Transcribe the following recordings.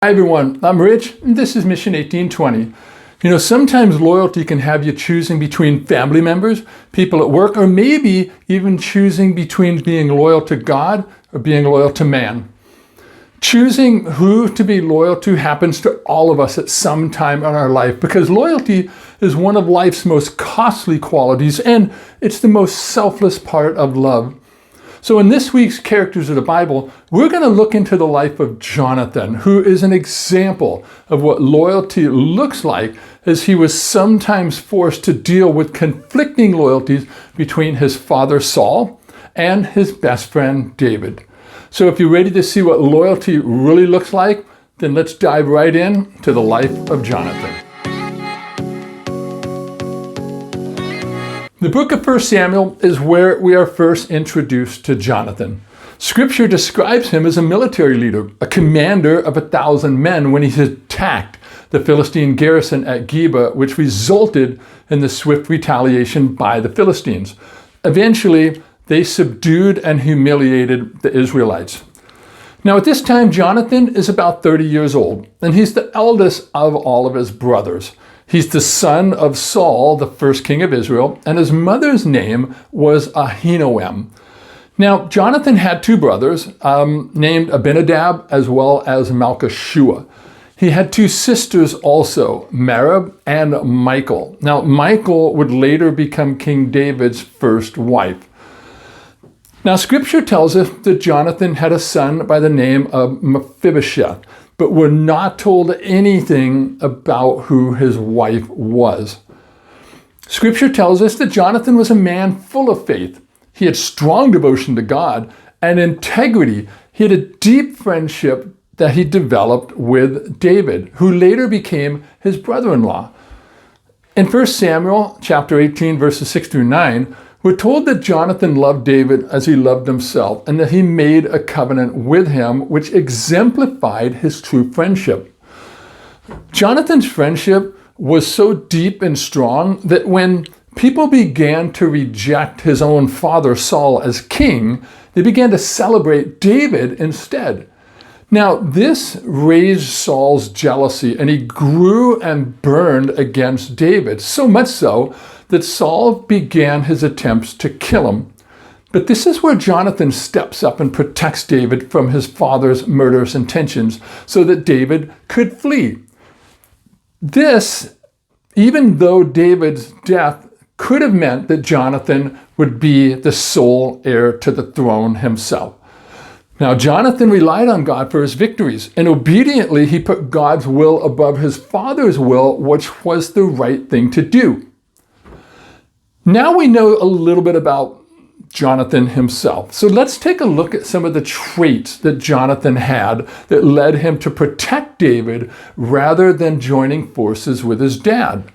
Hi everyone, I'm Rich, and this is Mission 1820. Sometimes loyalty can have you choosing between family members, people at work, or maybe even choosing between being loyal to God or being loyal to man. Choosing who to be loyal to happens to all of us at some time in our life because loyalty is one of life's most costly qualities and it's the most selfless part of love. So in this week's Characters of the Bible, we're going to look into the life of Jonathan, who is an example of what loyalty looks like as he was sometimes forced to deal with conflicting loyalties between his father Saul and his best friend David. So if you're ready to see what loyalty really looks like, then let's dive right in to the life of Jonathan. The book of 1 Samuel is where we are first introduced to Jonathan. Scripture describes him as a military leader, a commander of 1,000 men when he attacked the Philistine garrison at Geba, which resulted in the swift retaliation by the Philistines. Eventually, they subdued and humiliated the Israelites. Now at this time, Jonathan is about 30 years old, and he's the eldest of all of his brothers. He's the son of Saul, the first king of Israel, and his mother's name was Ahinoam. Now, Jonathan had two brothers named Abinadab as well as Malchishua. He had two sisters also, Merab and Michal. Now, Michal would later become King David's first wife. Now, Scripture tells us that Jonathan had a son by the name of Mephibosheth, but we're not told anything about who his wife was. Scripture tells us that Jonathan was a man full of faith. He had strong devotion to God and integrity. He had a deep friendship that he developed with David, who later became his brother-in-law. In 1 Samuel chapter 18, verses 6 through 9, we're told that Jonathan loved David as he loved himself, and that he made a covenant with him, which exemplified his true friendship. Jonathan's friendship was so deep and strong that when people began to reject his own father Saul as king, they began to celebrate David instead. Now, this raised Saul's jealousy, and he grew and burned against David, so much so that Saul began his attempts to kill him. But this is where Jonathan steps up and protects David from his father's murderous intentions so that David could flee. This, even though David's death could have meant that Jonathan would be the sole heir to the throne himself. Now, Jonathan relied on God for his victories, and obediently he put God's will above his father's will, which was the right thing to do. Now we know a little bit about Jonathan himself. So let's take a look at some of the traits that Jonathan had that led him to protect David rather than joining forces with his dad.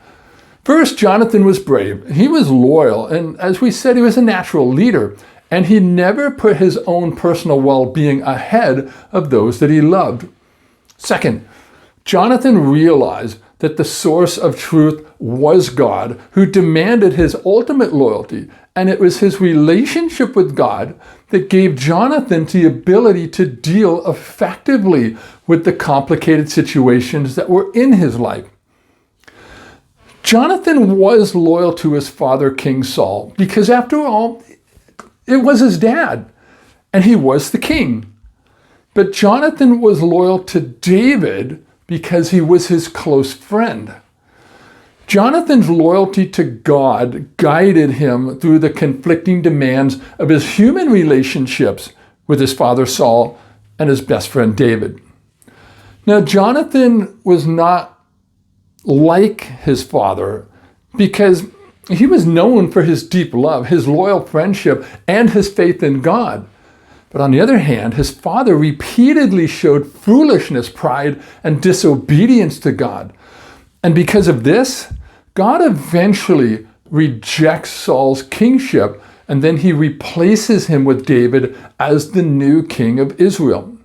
First, Jonathan was brave. He was loyal, and as we said, he was a natural leader. And he never put his own personal well-being ahead of those that he loved. Second, Jonathan realized that the source of truth was God, who demanded his ultimate loyalty, and it was his relationship with God that gave Jonathan the ability to deal effectively with the complicated situations that were in his life. Jonathan was loyal to his father, King Saul, because after all, it was his dad, and he was the king. But Jonathan was loyal to David because he was his close friend. Jonathan's loyalty to God guided him through the conflicting demands of his human relationships with his father Saul and his best friend David. Now, Jonathan was not like his father because he was known for his deep love, his loyal friendship, and his faith in God. But on the other hand, his father repeatedly showed foolishness, pride, and disobedience to God. And because of this, God eventually rejects Saul's kingship, and then he replaces him with David as the new king of Israel.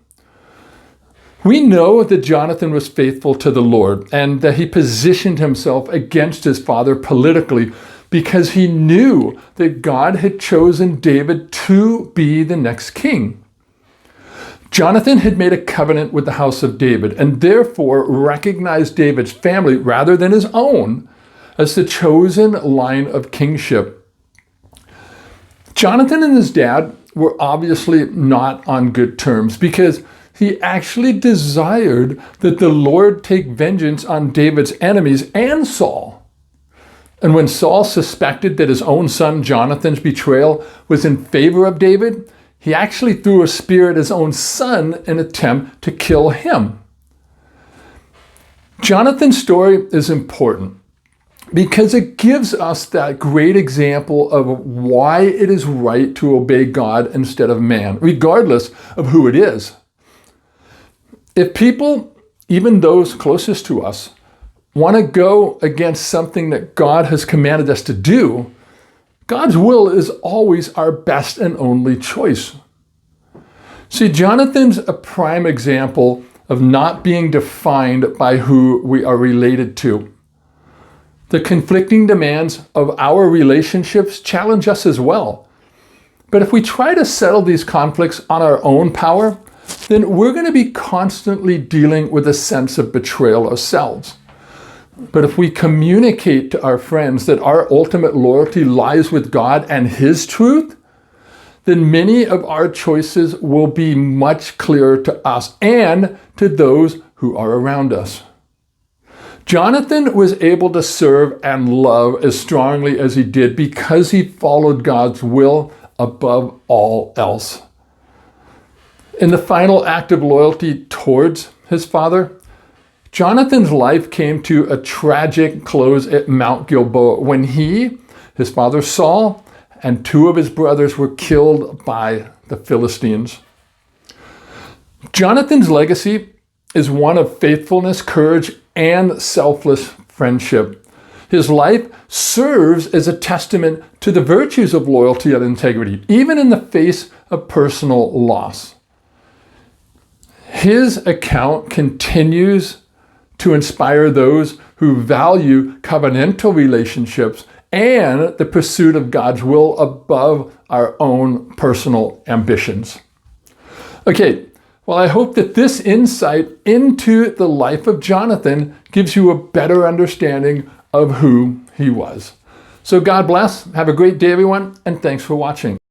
We know that Jonathan was faithful to the Lord and that he positioned himself against his father politically because he knew that God had chosen David to be the next king. Jonathan had made a covenant with the house of David and therefore recognized David's family rather than his own as the chosen line of kingship. Jonathan and his dad were obviously not on good terms because he actually desired that the Lord take vengeance on David's enemies and Saul. And when Saul suspected that his own son Jonathan's betrayal was in favor of David, he actually threw a spear at his own son in an attempt to kill him. Jonathan's story is important because it gives us that great example of why it is right to obey God instead of man, regardless of who it is. If people, even those closest to us, want to go against something that God has commanded us to do, God's will is always our best and only choice. See, Jonathan's a prime example of not being defined by who we are related to. The conflicting demands of our relationships challenge us as well. But if we try to settle these conflicts on our own power, then we're going to be constantly dealing with a sense of betrayal ourselves. But if we communicate to our friends that our ultimate loyalty lies with God and His truth, then many of our choices will be much clearer to us and to those who are around us. Jonathan was able to serve and love as strongly as he did because he followed God's will above all else. In the final act of loyalty towards his father, Jonathan's life came to a tragic close at Mount Gilboa when he, his father Saul, and two of his brothers were killed by the Philistines. Jonathan's legacy is one of faithfulness, courage, and selfless friendship. His life serves as a testament to the virtues of loyalty and integrity, even in the face of personal loss. His account continues to inspire those who value covenantal relationships and the pursuit of God's will above our own personal ambitions. Okay, well, I hope that this insight into the life of Jonathan gives you a better understanding of who he was. So God bless, have a great day, everyone, and thanks for watching.